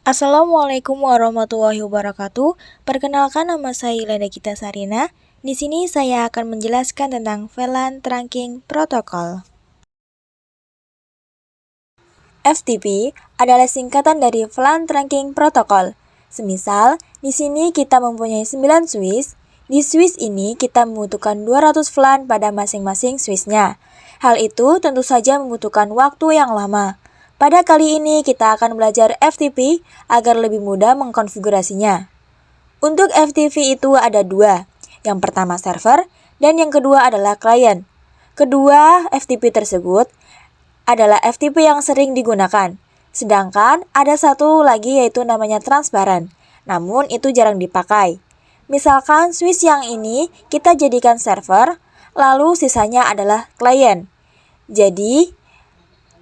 Assalamualaikum warahmatullahi wabarakatuh. Perkenalkan, nama saya Ilada Gita Sarina. Di sini saya akan menjelaskan tentang VLAN Trunking Protocol. FTP adalah singkatan dari VLAN Trunking Protocol. Semisal, di sini kita mempunyai 9 switch. Di switch ini kita membutuhkan 200 VLAN pada masing-masing switchnya. Hal itu tentu saja membutuhkan waktu yang lama. Pada kali ini kita akan belajar FTP agar lebih mudah mengkonfigurasinya. Untuk FTP itu ada dua. Yang pertama server dan yang kedua adalah klien. Kedua FTP tersebut adalah FTP yang sering digunakan. Sedangkan ada satu lagi yaitu namanya transparan. Namun itu jarang dipakai. Misalkan switch yang ini kita jadikan server, lalu sisanya adalah klien. Jadi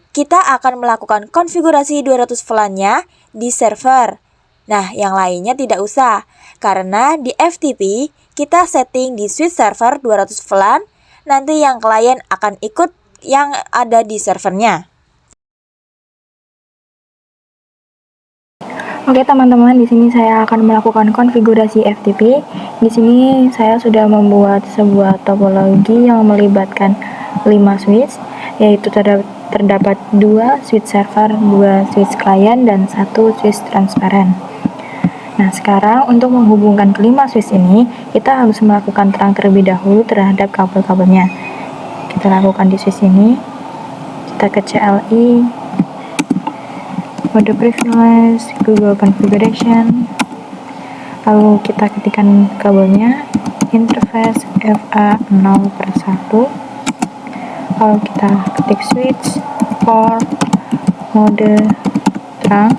kita akan melakukan konfigurasi 200 VLAN-nya di server. Nah, yang lainnya tidak usah, karena di FTP kita setting di switch server 200 VLAN, nanti yang klien akan ikut yang ada di servernya. Oke teman-teman, di sini saya akan melakukan konfigurasi FTP. Di sini saya sudah membuat sebuah topologi yang melibatkan 5 switch, yaitu terdapat 2 switch server, 2 switch klien, dan 1 switch transparan. Nah, sekarang untuk menghubungkan kelima switch ini, kita harus melakukan terang terlebih dahulu terhadap kabel-kabelnya. Kita lakukan di switch ini. Kita ke CLI, mode privilege, Google configuration, lalu kita ketikkan kabelnya, interface FA0/1, lalu kita ketik switch for mode terang.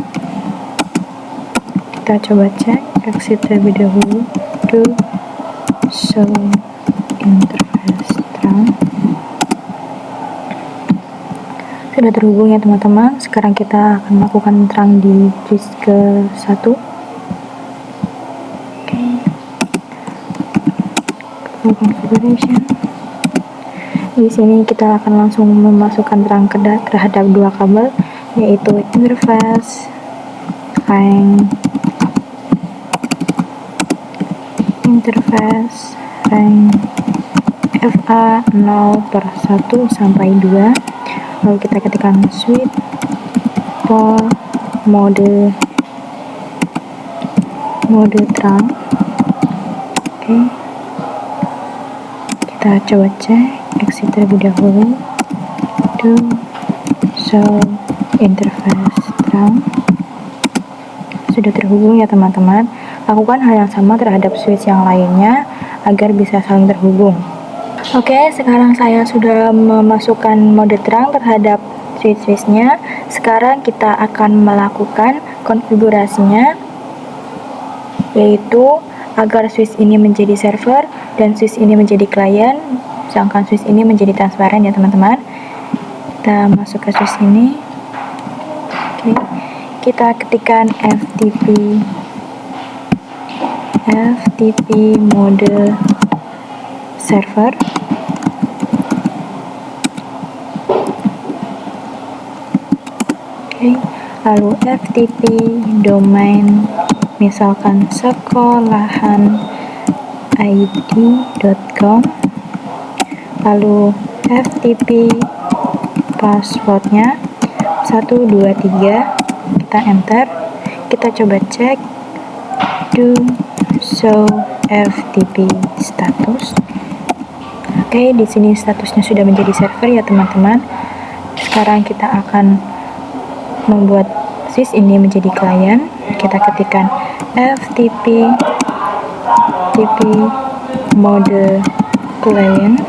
Kita coba cek, exit terlebih dahulu, do show interface terang. Sudah terhubung ya teman-teman. Sekarang kita akan melakukan terang di switch ke 1. Oke. Configuration. Di sini kita akan langsung memasukkan terang terhadap 2 kabel, yaitu interface ring FA0/1 sampai 2. Lalu kita ketikkan switch for mode terang. Oke. Kita coba cek, exit terlebih dahulu, do show interface terang. Sudah terhubung ya teman-teman. Lakukan hal yang sama terhadap switch yang lainnya agar bisa saling terhubung. Oke, sekarang saya sudah memasukkan mode terang terhadap switch-switchnya. Sekarang kita akan melakukan konfigurasinya, yaitu agar switch ini menjadi server dan switch ini menjadi klien, sedangkan switch ini menjadi transparan ya teman-teman. Kita masuk ke switch ini. Oke, kita ketikkan FTP mode server. Oke, lalu FTP domain, misalkan sekolahan id.com, lalu FTP passwordnya 123, kita enter, kita coba cek, do show FTP status. Oke, di sini statusnya sudah menjadi server ya teman-teman. Sekarang kita akan membuat switch ini menjadi klien. Kita ketikkan FTP mode client.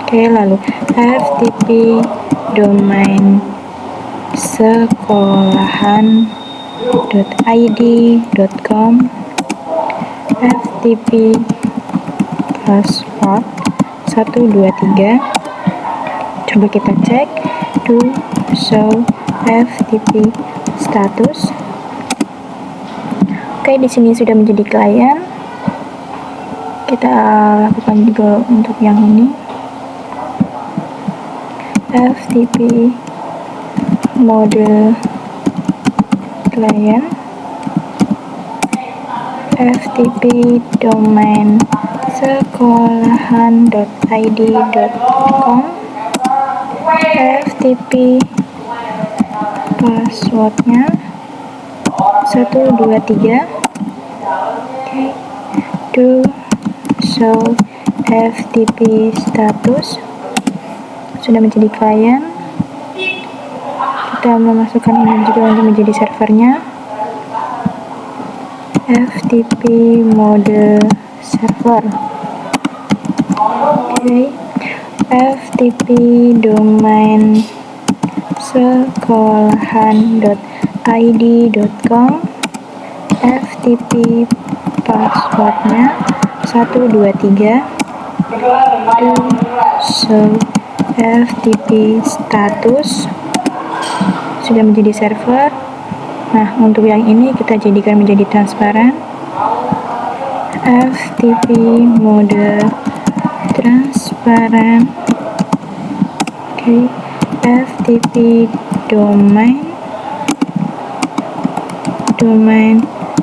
Oke, lalu FTP domain sekolahan.id.com, FTP password 123. Coba kita cek, do show FTP status. Oke, di sini sudah menjadi klien. Kita lakukan juga untuk yang ini, FTP mode client ftp domain sekolahan.id.com, ftp passwordnya 123. Okay. Do show ftp status sudah menjadi klien. Kita memasukkan ini juga untuk menjadi servernya. ftp mode server. Okay. ftp domain sekolahan.id.com, ftp passwordnya 123. Do show ftp status sudah menjadi server. Nah, untuk yang ini kita jadikan menjadi transparan. ftp mode transparan. Oke. ftp domain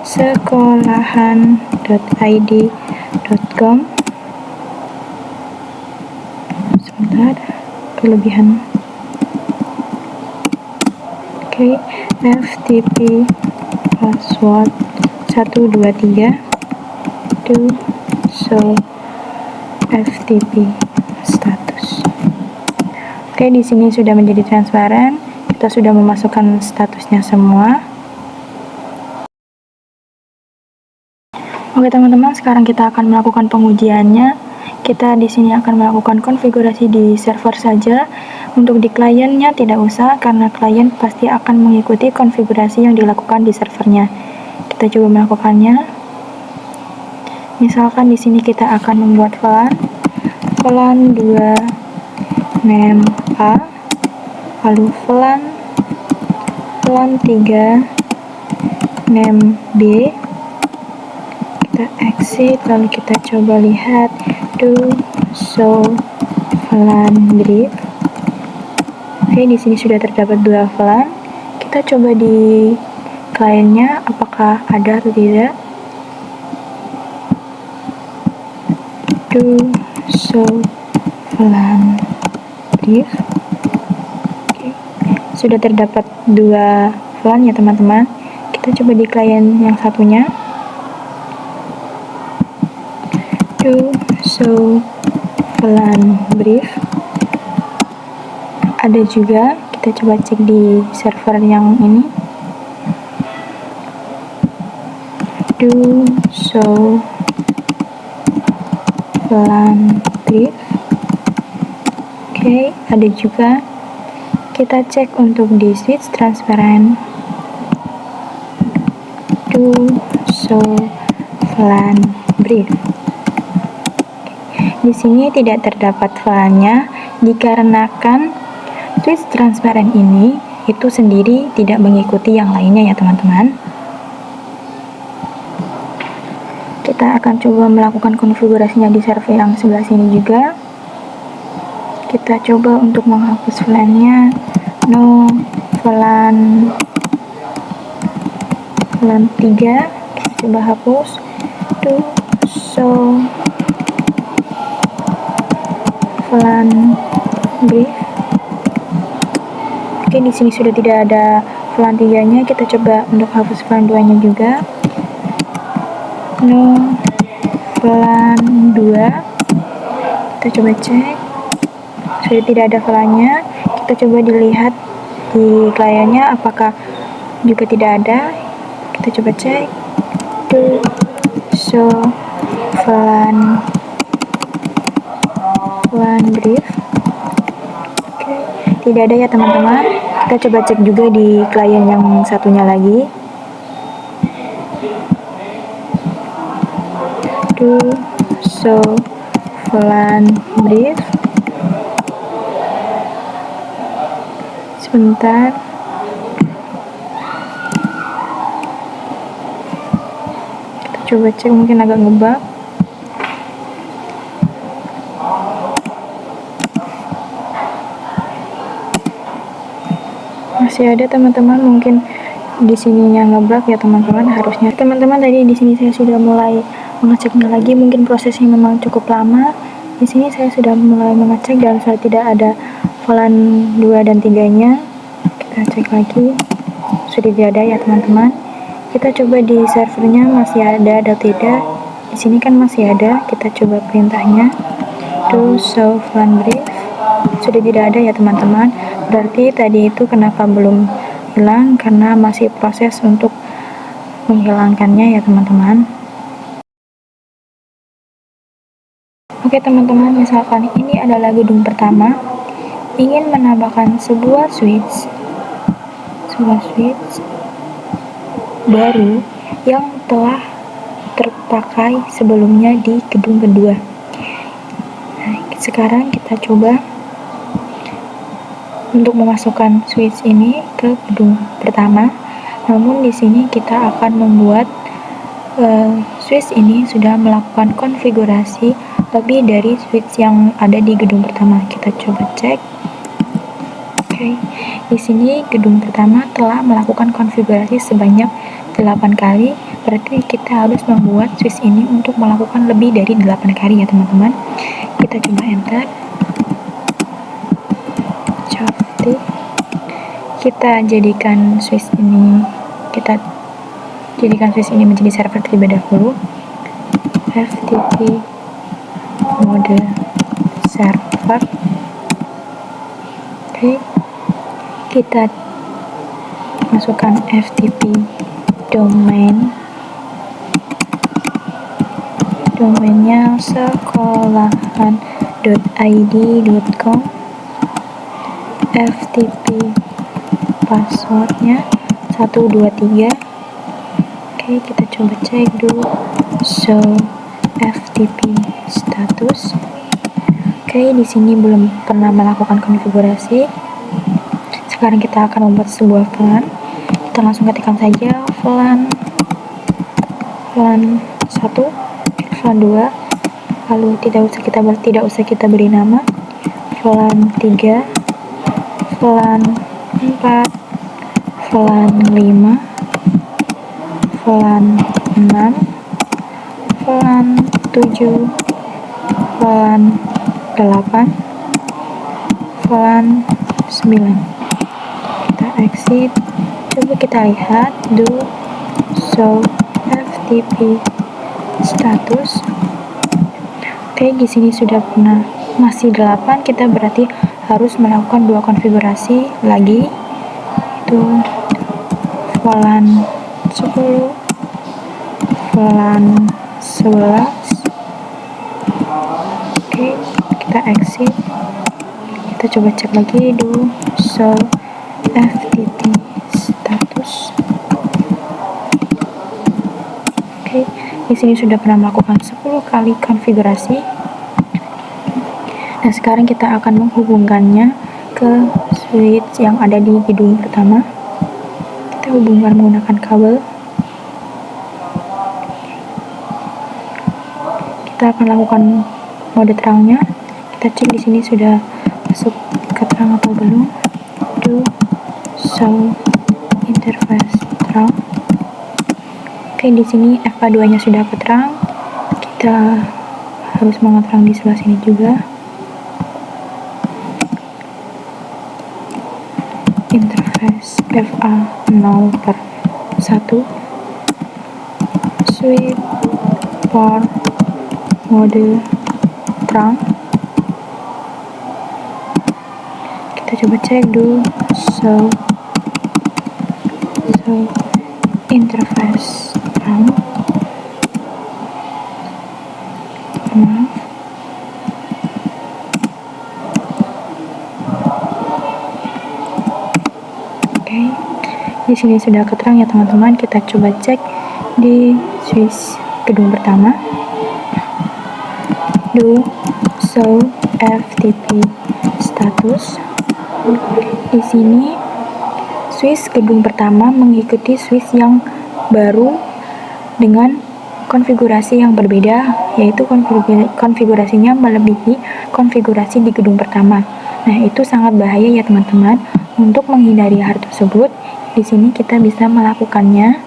sekolahan.id.com. Sebentar, kelebihan. Oke. ftp password 123. Do show ftp status. Oke, di sini sudah menjadi transparan. Kita sudah memasukkan statusnya semua. Oke teman-teman, sekarang kita akan melakukan pengujiannya. Kita di sini akan melakukan konfigurasi di server saja. Untuk di kliennya tidak usah, karena klien pasti akan mengikuti konfigurasi yang dilakukan di servernya. Kita coba melakukannya. Misalkan di sini kita akan membuat VLAN 2 name A, lalu VLAN 3 name B. Kita exit, lalu kita coba lihat do show VLAN brief. Oke, di sini sudah terdapat 2 VLAN. Kita coba di kliennya apakah ada atau tidak. Do show VLAN brief. Oke, sudah terdapat 2 VLAN ya teman-teman. Kita coba di klien yang satunya. Do show VLAN brief. Ada juga, kita coba cek di server yang ini. Do show VLAN brief. Oke, ada juga. Kita cek untuk di switch transparent. Do show VLAN brief. Di sini tidak terdapat VLAN-nya dikarenakan switch transparan ini itu sendiri tidak mengikuti yang lainnya ya teman-teman. Kita akan coba melakukan konfigurasinya di server yang sebelah sini juga. Kita coba untuk menghapus VLAN-nya. No VLAN 3. Kita coba hapus. Do show VLAN brief. Oke, di sini sudah tidak ada VLAN 3-nya. Kita coba untuk hapus VLAN 2-nya juga. No VLAN 2. Kita coba cek. Sudah tidak ada VLAN-nya. Kita coba dilihat di kliennya apakah juga tidak ada. Kita coba cek. Do show VLAN brief. Oke, tidak ada ya teman-teman. Kita coba cek juga di klien yang satunya lagi. Do show VLAN brief. Sebentar. Kita coba cek, mungkin agak ngebug. Masih ada teman-teman, mungkin di sininya ngebug ya teman-teman. Harusnya teman-teman tadi di sini saya sudah mulai mengeceknya lagi, mungkin prosesnya memang cukup lama. Di sini saya sudah mulai mengecek dan sudah tidak ada VLAN 2 dan 3-nya. Kita cek lagi, sudah tidak ada ya teman-teman. Kita coba di servernya masih ada atau tidak. Di sini kan masih ada, kita coba perintahnya. Do show VLAN brief. Sudah tidak ada ya teman-teman. Berarti tadi itu kenapa belum hilang, karena masih proses untuk menghilangkannya ya teman-teman. Oke teman-teman, misalkan ini adalah gedung pertama, ingin menambahkan sebuah switch baru yang telah terpakai sebelumnya di gedung kedua. Nah, sekarang kita coba untuk memasukkan switch ini ke gedung pertama. Namun di sini kita akan membuat switch ini sudah melakukan konfigurasi lebih dari switch yang ada di gedung pertama. Kita coba cek. Oke, di sini gedung pertama telah melakukan konfigurasi sebanyak 8 kali. Berarti kita harus membuat switch ini untuk melakukan lebih dari 8 kali ya teman-teman. Kita coba enter. Kita jadikan switch ini menjadi server terlebih dahulu. FTP mode server. Oke, kita masukkan FTP domainnya sekolahan.id.com. FTP passwordnya 123. Oke, kita coba cek dulu. Show FTP status. Oke, di sini belum pernah melakukan konfigurasi. Sekarang kita akan membuat sebuah VLAN. Kita langsung ketikkan saja VLAN 1, VLAN 2, lalu tidak usah kita beri nama. VLAN 3, VLAN 4, VLAN 5, VLAN 6, VLAN 7, VLAN 8, VLAN 9. Kita exit. Coba kita lihat do show FTP status. Oke, di sini sudah masih 8. Kita berarti harus melakukan 2 konfigurasi lagi, itu VLAN 10, VLAN 11. Oke, kita exit. Kita coba cek lagi do show FTP status. Oke, di sini sudah pernah melakukan 10 kali konfigurasi. Nah, sekarang kita akan menghubungkannya ke switch yang ada di gedung pertama. Kita hubungkan menggunakan kabel. Kita akan lakukan mode terangnya. Kita cek di sini sudah masuk ke terang atau belum. Do show interface terang. Oke, di sini FA2-nya sudah ke terang. Kita harus mengeterang di sebelah sini juga. Interface FA0/1 switch for mode terang. Kita coba cek dulu show interface terang. Maaf. Oke, di sini sudah keterang ya teman-teman. Kita coba cek di switch gedung pertama. Do show FTP status. Di sini switch gedung pertama mengikuti switch yang baru dengan konfigurasi yang berbeda, yaitu konfigurasinya melebihi konfigurasi di gedung pertama. Nah, itu sangat bahaya ya teman-teman. Untuk menghindari hal tersebut, Di sini kita bisa melakukannya,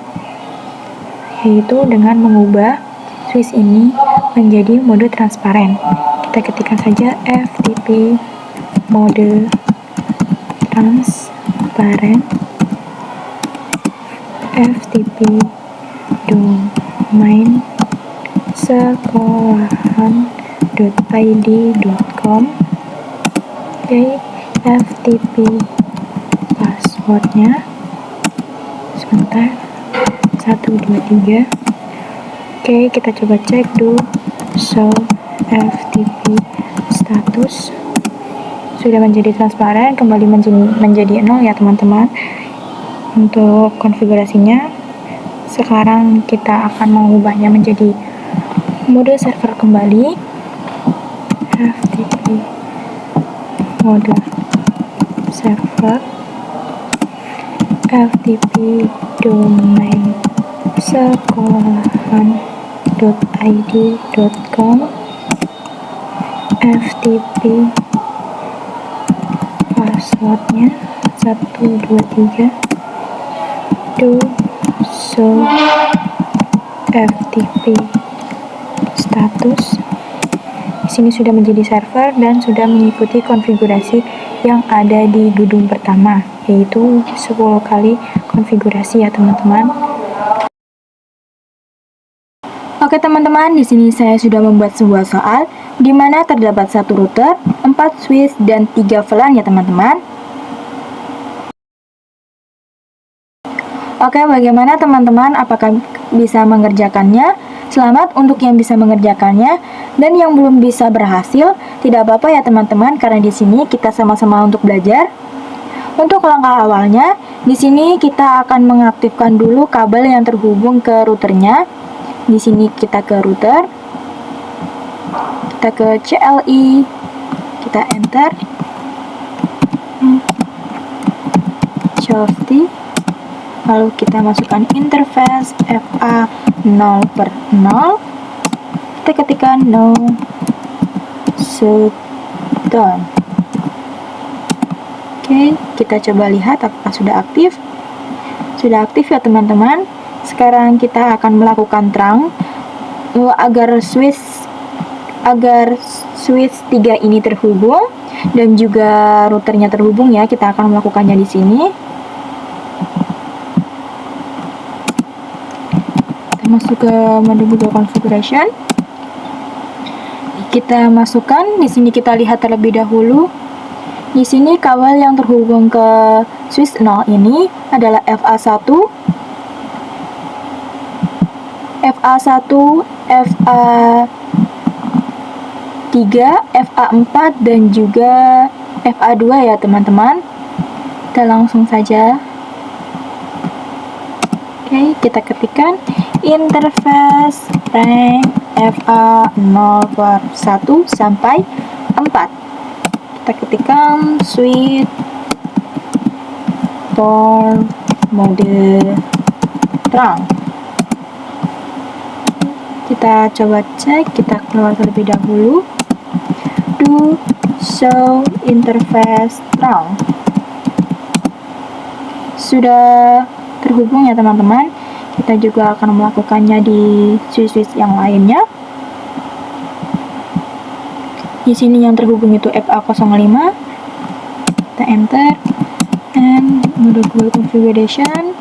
yaitu dengan mengubah switch ini menjadi mode transparan. Kita ketikkan saja FTP mode transparan, FTP domain sekolahan.id.com. FTP passwordnya sebentar 123. Kita coba cek dulu. Show FTP status sudah menjadi transparan, kembali menjadi 0 ya teman-teman. Untuk konfigurasinya sekarang kita akan mengubahnya menjadi mode server kembali. FTP mode server, FTP domain sekolahan.id.com, FTP passwordnya 123. Do show FTP status. Di sini sudah menjadi server dan sudah mengikuti konfigurasi yang ada di gedung pertama, yaitu 10 kali konfigurasi ya teman-teman. Oke teman-teman, di sini saya sudah membuat sebuah soal di mana terdapat 1 router, 4 switch dan 3 VLAN ya teman-teman. Oke, bagaimana teman-teman? Apakah bisa mengerjakannya? Selamat untuk yang bisa mengerjakannya, dan yang belum bisa berhasil, tidak apa-apa ya teman-teman, karena di sini kita sama-sama untuk belajar. Untuk langkah awalnya, di sini kita akan mengaktifkan dulu kabel yang terhubung ke routernya. Di sini kita ke router, kita ke CLI, kita enter, Softy. Lalu kita masukkan interface FA 0/0. Kita ketikkan no shutdown. Kita coba lihat apakah sudah aktif. Sudah aktif ya teman-teman. Sekarang kita akan melakukan terang agar switch 3 ini terhubung dan juga routernya terhubung ya. Kita akan melakukannya di sini. Masuk ke mode Google Configuration. Kita masukkan, di sini kita lihat terlebih dahulu. Di sini kabel yang terhubung ke switch 0 ini adalah FA1, FA3, FA4 dan juga FA2 ya teman-teman. Kita langsung saja. Kita ketikkan interface rank FA 0/1 sampai 4. Kita ketikkan switch for mode terang. Kita coba cek, kita keluar terlebih dahulu. Do show interface terang. Sudah terhubung ya teman-teman. Kita juga akan melakukannya di switch yang lainnya. Di sini yang terhubung itu FA05. Kita enter and mode Google Configuration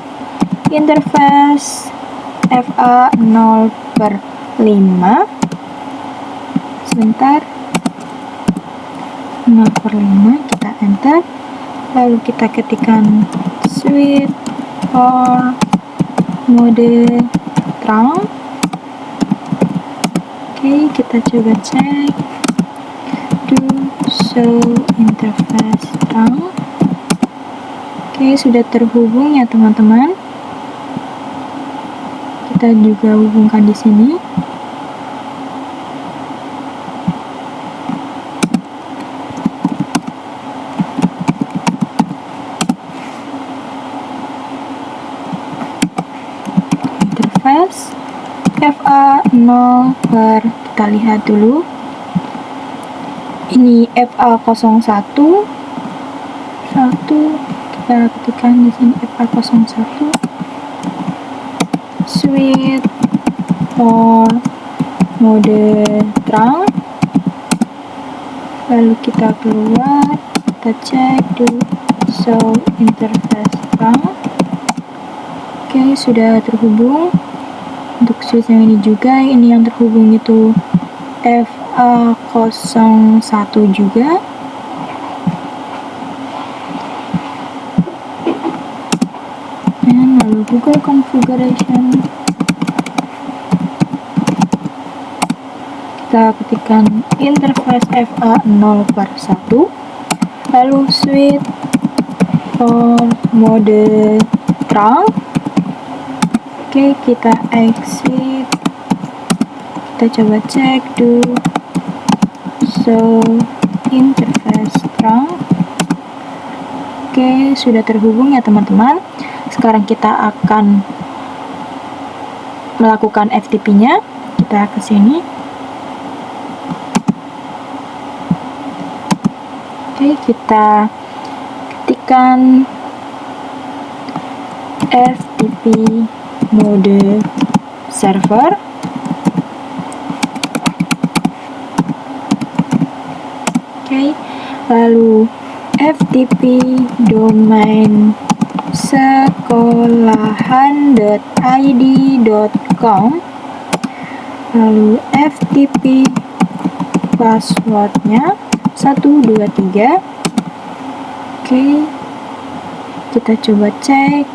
interface FA 0/5. Sebentar. 0/5 kita enter. Lalu kita ketikkan switch for mode terang. Kita coba cek. Do show interface terang. Sudah terhubung ya teman-teman. Kita juga hubungkan di sini. FA 0 kita lihat dulu. Ini FA 01. kita ketikkan di sini FA01 switch for mode terang, lalu kita keluar, kita cek do show interface terang. Oke, sudah terhubung. Untuk switch yang ini juga, ini yang terhubung itu FA01 juga. Dan lalu Google Configuration, kita ketikkan interface FA0/1, lalu switch for mode terang. Oke, kita exit, kita coba cek do show interface terang. Oke, sudah terhubung ya teman-teman. Sekarang kita akan melakukan FTP-nya. Kita ke sini. Oke, kita ketikkan FTP mode server. Oke, lalu FTP domain sekolahan.id.com, lalu FTP passwordnya 123. Oke, kita coba cek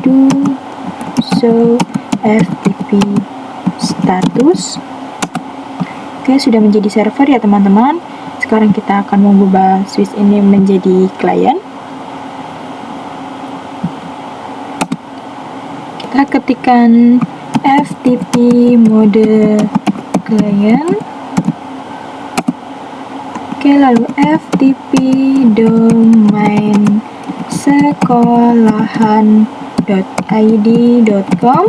do show FTP status. Oke, sudah menjadi server ya teman-teman. Sekarang kita akan mengubah switch ini menjadi klien. Kita ketikkan FTP mode client. Oke, lalu FTP domain sekolahan.id.com.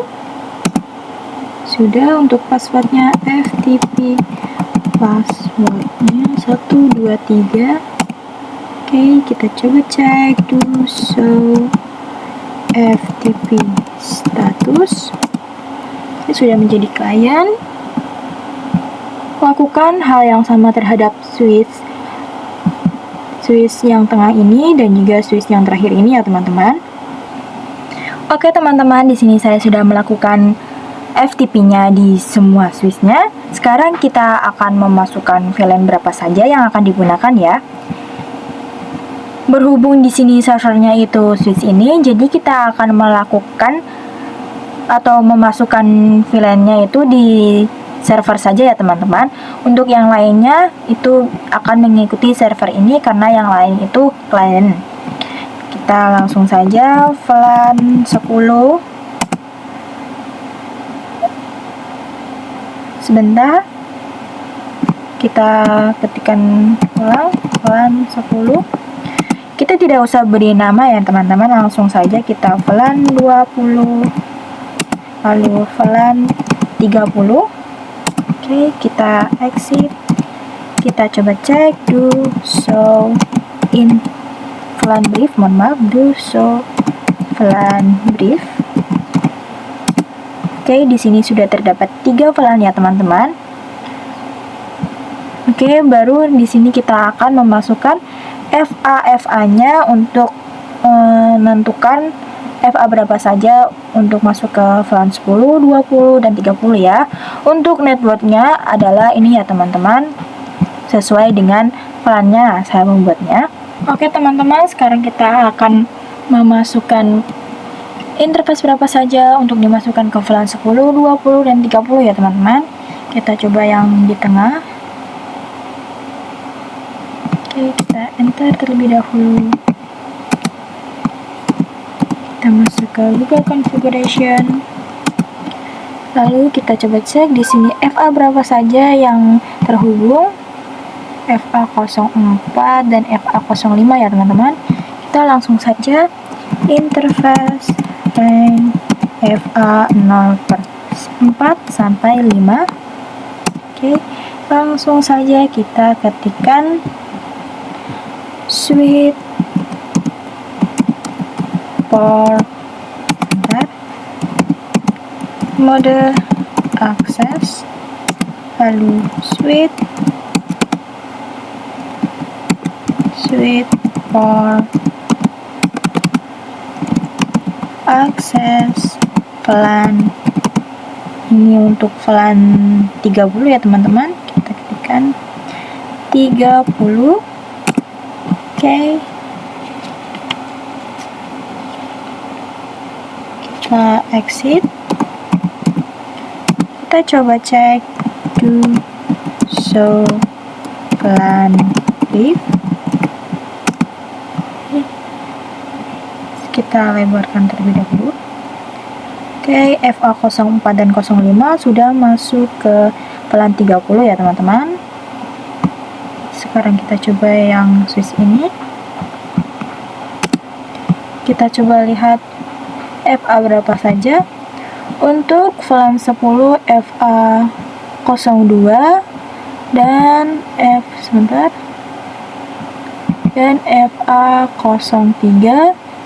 Sudah. Untuk passwordnya FTP passwordnya 123. Oke, kita coba cek do show FTP status. Ini sudah menjadi klien. Lakukan hal yang sama terhadap switch yang tengah ini dan juga switch yang terakhir ini ya teman-teman. Oke teman-teman, di sini saya sudah melakukan FTP-nya di semua switch-nya. Sekarang kita akan memasukkan VLAN berapa saja yang akan digunakan ya. Berhubung di sini servernya itu switch ini, jadi kita akan melakukan atau memasukkan VLAN-nya itu di server saja ya teman-teman. Untuk yang lainnya itu akan mengikuti server ini karena yang lain itu klien. Kita langsung saja VLAN 10. Sebentar, kita ketikkan ulang VLAN 10. Kita tidak usah beri nama ya teman-teman, langsung saja kita VLAN 20, lalu VLAN 30. Oke, kita exit, kita coba cek do show in VLAN brief, do show VLAN brief. Oke, di sini sudah terdapat 3 VLAN ya teman-teman. Oke, baru di sini kita akan memasukkan FA-nya untuk menentukan FA berapa saja untuk masuk ke VLAN 10, 20, dan 30 ya. Untuk networknya adalah ini ya teman-teman, sesuai dengan VLAN-nya saya membuatnya. Oke teman-teman, sekarang kita akan memasukkan interface berapa saja untuk dimasukkan ke VLAN 10, 20, dan 30 ya teman-teman. Kita coba yang di tengah. Oke, kita enter terlebih dahulu. Kita masuk ke Google Configuration. Lalu kita coba cek di sini FA berapa saja yang terhubung. FA04 dan FA05 ya teman-teman. Kita langsung saja interface range FA0/4 sampai 5. Oke, langsung saja kita ketikkan switch for mode access, lalu switch for access VLAN. Ini untuk VLAN 30 ya teman-teman, kita ketikkan 30. Oke, kita exit, kita coba cek to show VLAN div. Kita lebarkan terlebih dahulu. Oke, FA04 dan 05 sudah masuk ke VLAN 30 ya teman-teman. Sekarang kita coba yang switch ini. Kita coba lihat FA berapa saja. Untuk VLAN 10 FA02 dan FA03,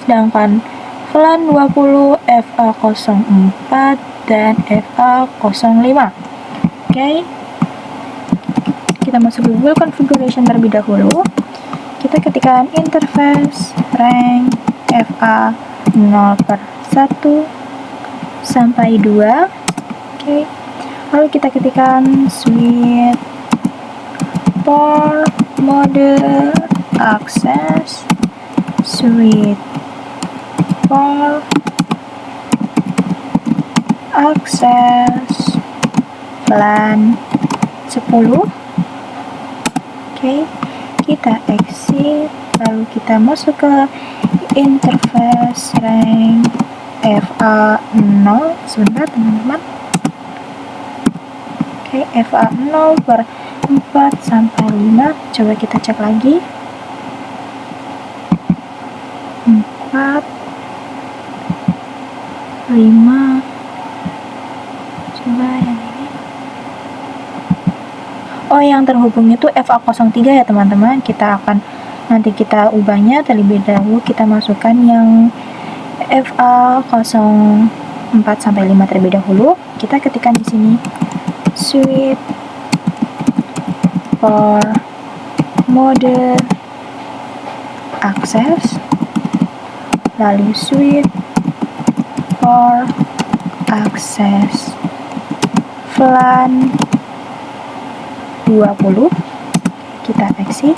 sedangkan VLAN 20 FA04 dan FA05. Oke, kita masuk ke Google Configuration terlebih dahulu. Kita ketikkan interface rank FA 0/1 sampai 2. Oke, lalu kita ketikkan switch for mode access, switch for access VLAN 10. Oke, kita exit, lalu kita masuk ke interface rank FA0. Sebentar teman-teman. Oke, FA0/4 sampai 5. Coba kita cek lagi. 4, 5. Coba yang ini. Oh, yang terhubung itu FA03 ya teman-teman. Nanti kita ubahnya terlebih dahulu, kita masukkan yang FA04 sampai 5 terlebih dahulu. Kita ketikkan di sini switch for mode access, lalu switch for access VLAN 20. Kita exit.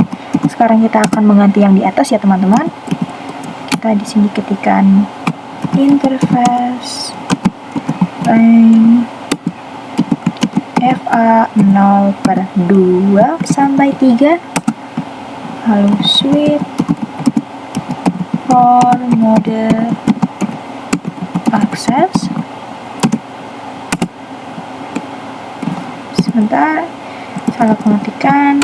Sekarang kita akan mengganti yang di atas ya teman-teman. Kita di sini ketikkan interface rank FA0/2 sampai 3, lalu switch for mode access. Sebentar, salah pengetikan.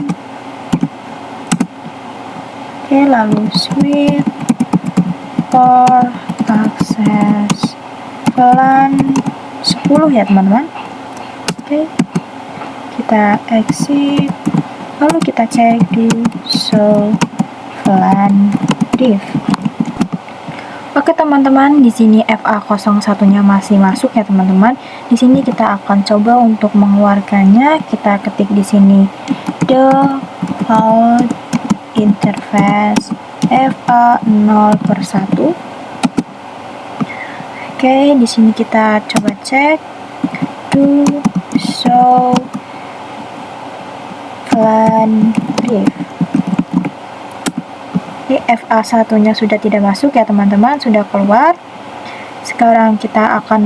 Oke, lalu switch for access VLAN 10 ya teman-teman. Oke, kita exit, lalu kita cek di show VLAN div. Oke teman-teman, di sini FA01-nya masih masuk ya teman-teman. Di sini kita akan coba untuk mengeluarkannya. Kita ketik di sini default interface FA0/1. Oke, di sini kita coba cek to show VLAN div. Oke, FA1-nya sudah tidak masuk ya teman-teman, sudah keluar. Sekarang kita akan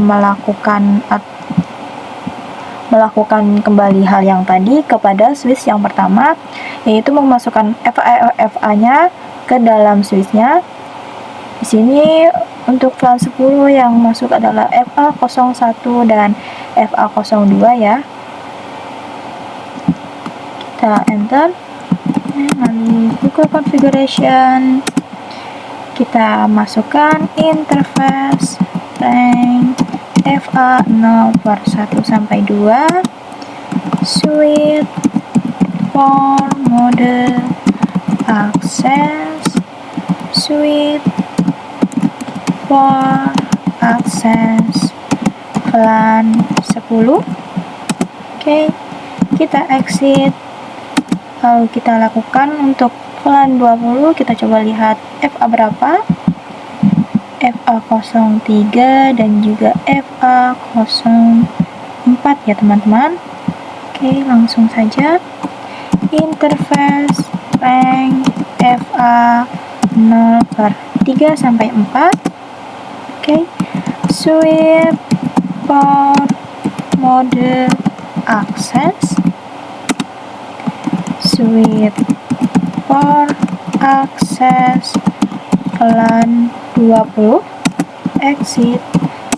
melakukan kembali hal yang tadi kepada switch yang pertama, yaitu memasukkan FA-nya ke dalam switchnya. Di sini untuk VLAN 10 yang masuk adalah FA01 dan FA02 ya. Kita enter. Lalu Google Configuration, kita masukkan interface rank FA0/1 sampai 2, switch for mode access, switch for access VLAN 10. Oke, kita exit. Lalu kita lakukan untuk VLAN 20, kita coba lihat FA berapa. FA03 dan juga FA04 ya teman-teman. Oke, langsung saja. Interface rank FA 0/3 sampai 4. Oke, switch port mode access, switch port access VLAN 20, exit.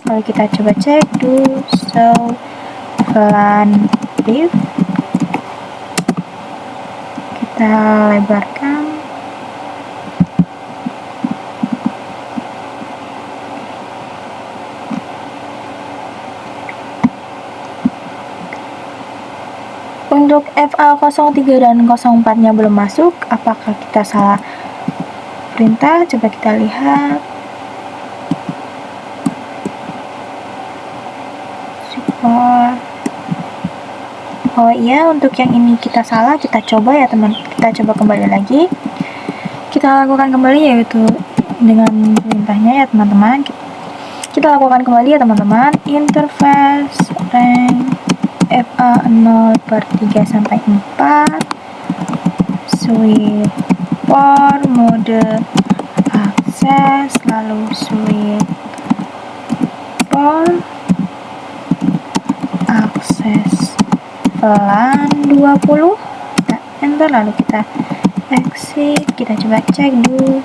Lalu kita coba cek do show VLAN brief. Kita lebarkan. Untuk FA03 dan 04 nya belum masuk, apakah kita salah perintah? Coba kita lihat. Support. Oh iya, untuk yang ini kita salah, kita coba ya teman. Kita coba kembali lagi. Kita lakukan kembali, yaitu dengan perintahnya ya teman-teman. Kita lakukan kembali ya teman-teman. Interface rank FA 0/3 sampai 4, switch port mode access, lalu switch port access VLAN 20, kita enter, lalu kita exit. Kita coba cek do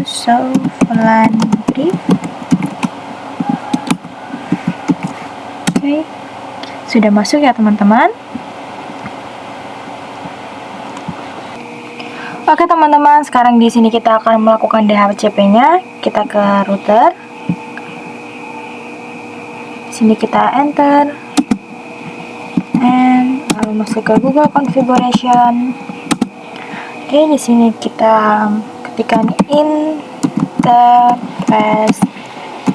show VLAN brief. Oke, sudah masuk ya teman-teman. Oke teman-teman, sekarang di sini kita akan melakukan DHCP-nya. Kita ke router. Sini kita enter and lalu masuk ke Google Configuration. Oke, di sini kita ketikkan interface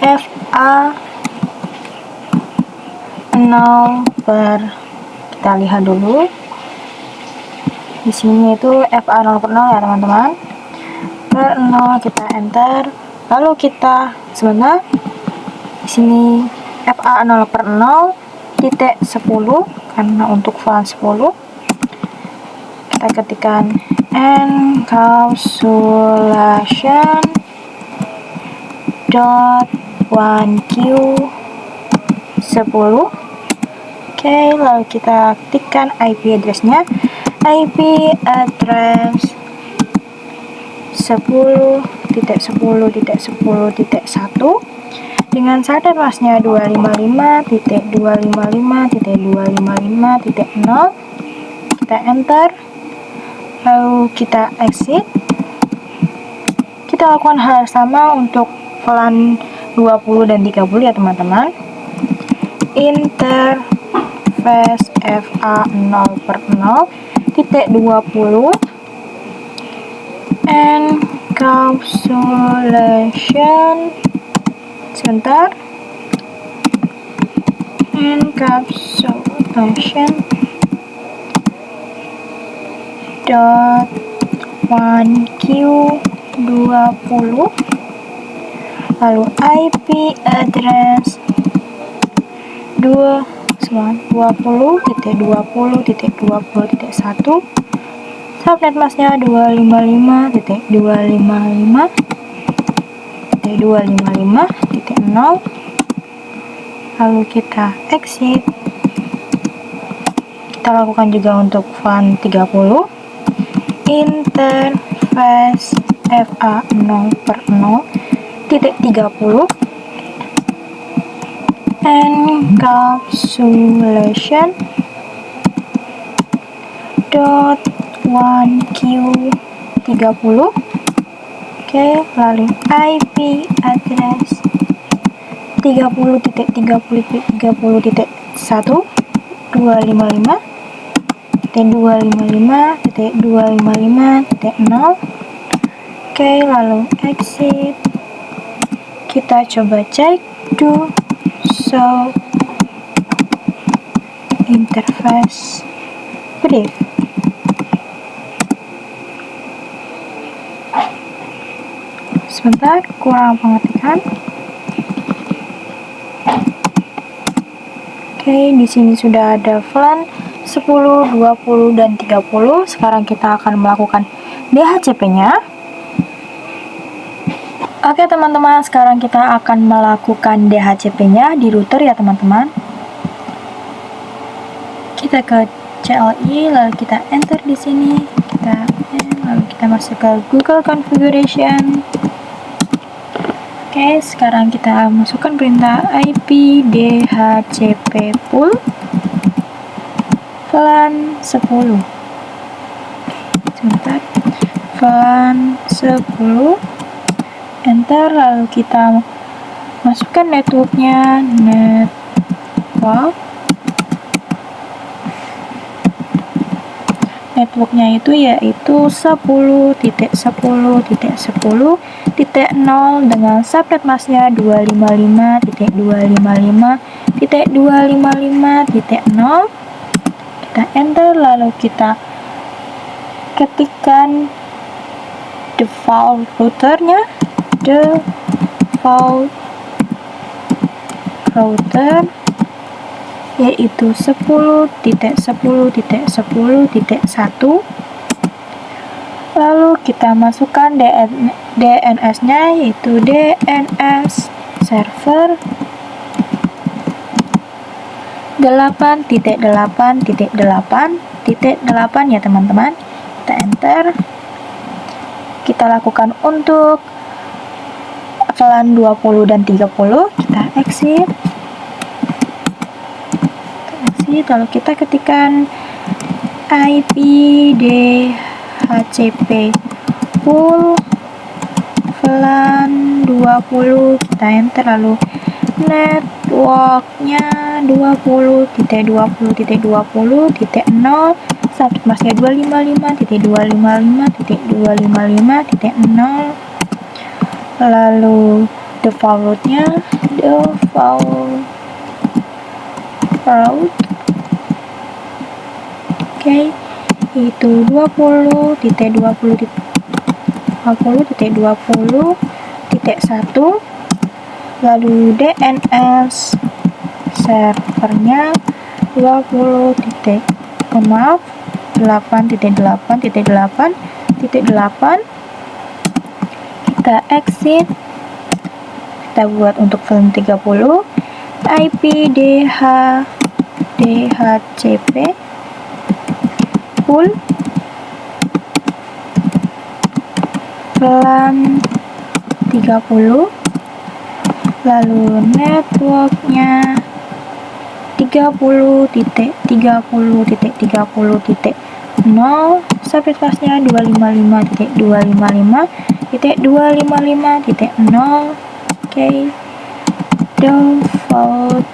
FA 0 kita lihat dulu. Di sini itu FA 0/0 ya teman-teman. Per 0 kita enter. Lalu kita sebentar. Di sini FA 0/0.10 karena untuk VLAN 10. Kita ketikkan encapsulation .1q 10. Oke, lalu kita ketikkan IP address-nya. IP address 10.10.10.1 dengan saldo masnya 255.255.255.0. Kita enter, lalu kita exit. Kita lakukan hal sama untuk VLAN 20 dan 30 ya teman-teman. Interface FA 0/0.20 encapsulation sebentar encapsulation .1q 20, lalu IP address 20.20.20.1, subnet masknya 255.255.255.0. lalu kita exit. Kita lakukan juga untuk VLAN 30. Interface FA 0/0.30 encapsulation .1q 30. Oke, lalu IP address 30.30.30.1 255.255.255.0. Oke, lalu exit. Kita coba cek do show interface brief. Sebentar, kurang pengertian. Oke, di sini sudah ada VLAN 10, 20, dan 30. Sekarang kita akan melakukan DHCP-nya. Oke teman-teman, sekarang kita akan melakukan DHCP-nya di router ya teman-teman. Kita ke CLI, lalu kita enter di sini. Lalu kita masuk ke Google Configuration. Oke, sekarang kita masukkan perintah IP DHCP pool VLAN 10. Sebentar, VLAN 10, enter, lalu kita masukkan networknya, networknya itu yaitu 10.10.10.0 dengan subnet masknya 255.255.255.0. Kita enter, lalu kita ketikkan default routernya, default router yaitu 10.10.10.1. Lalu kita masukkan DNS-nya yaitu DNS server 8.8.8.8 ya teman-teman. Kita enter. Kita lakukan untuk VLAN 20 dan 30. Kita exit. Lalu kita ketikkan IP DHCP pool VLAN 20, kita enter, lalu networknya 20.20.20.0, subnet masknya 255.255.255.0, lalu default route-nya default route, oke, itu 20.20.20.1, lalu DNS servernya 8.8.8.8. Kita exit. Kita buat untuk VLAN 30 IP DHCP pool VLAN 30, lalu networknya 30.30.30.0, subnet masknya 255.255.255.0. oke, default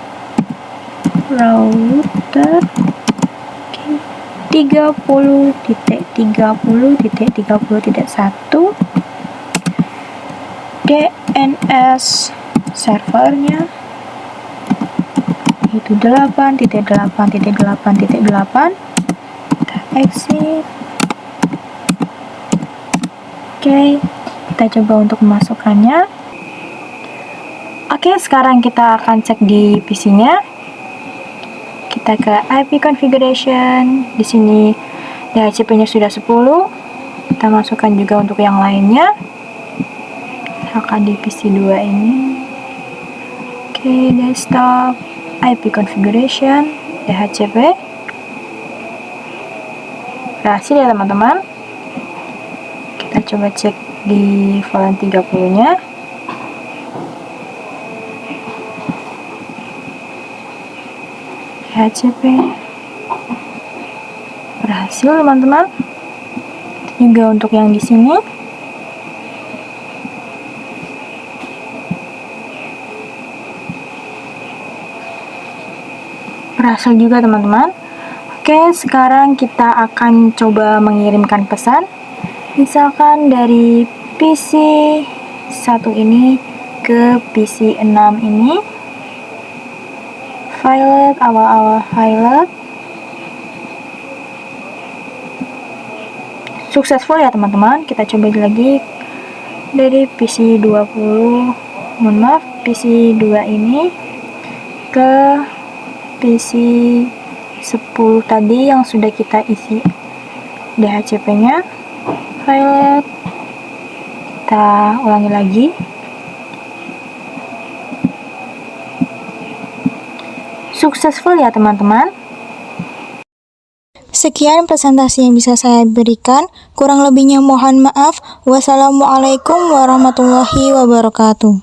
router 30.30.30.1, DNS servernya itu 8.8.8.8. Kita exit. Oke, kita coba untuk memasukkannya. Oke, sekarang kita akan cek di PC-nya. Kita ke IP configuration. Di sini DHCP-nya sudah 10. Kita masukkan juga untuk yang lainnya. Misalkan di PC 2 ini. Oke, desktop, IP configuration, DHCP. Berhasil ya teman-teman. Kita coba cek di VLAN 30-nya. DHCP berhasil teman-teman. Juga untuk yang di sini. Berhasil juga teman-teman. Oke, sekarang kita akan coba mengirimkan pesan. Misalkan dari PC 1 ini ke PC 6 ini. Violet, awal-awal Violet. Successful ya teman-teman. Kita coba lagi dari PC 20, mohon maaf, PC 2 ini ke PC 10 tadi yang sudah kita isi DHCP-nya. Violet. Kita ulangi lagi. Successful ya teman-teman. Sekian presentasi yang bisa saya berikan. Kurang lebihnya mohon maaf. Wassalamualaikum warahmatullahi wabarakatuh.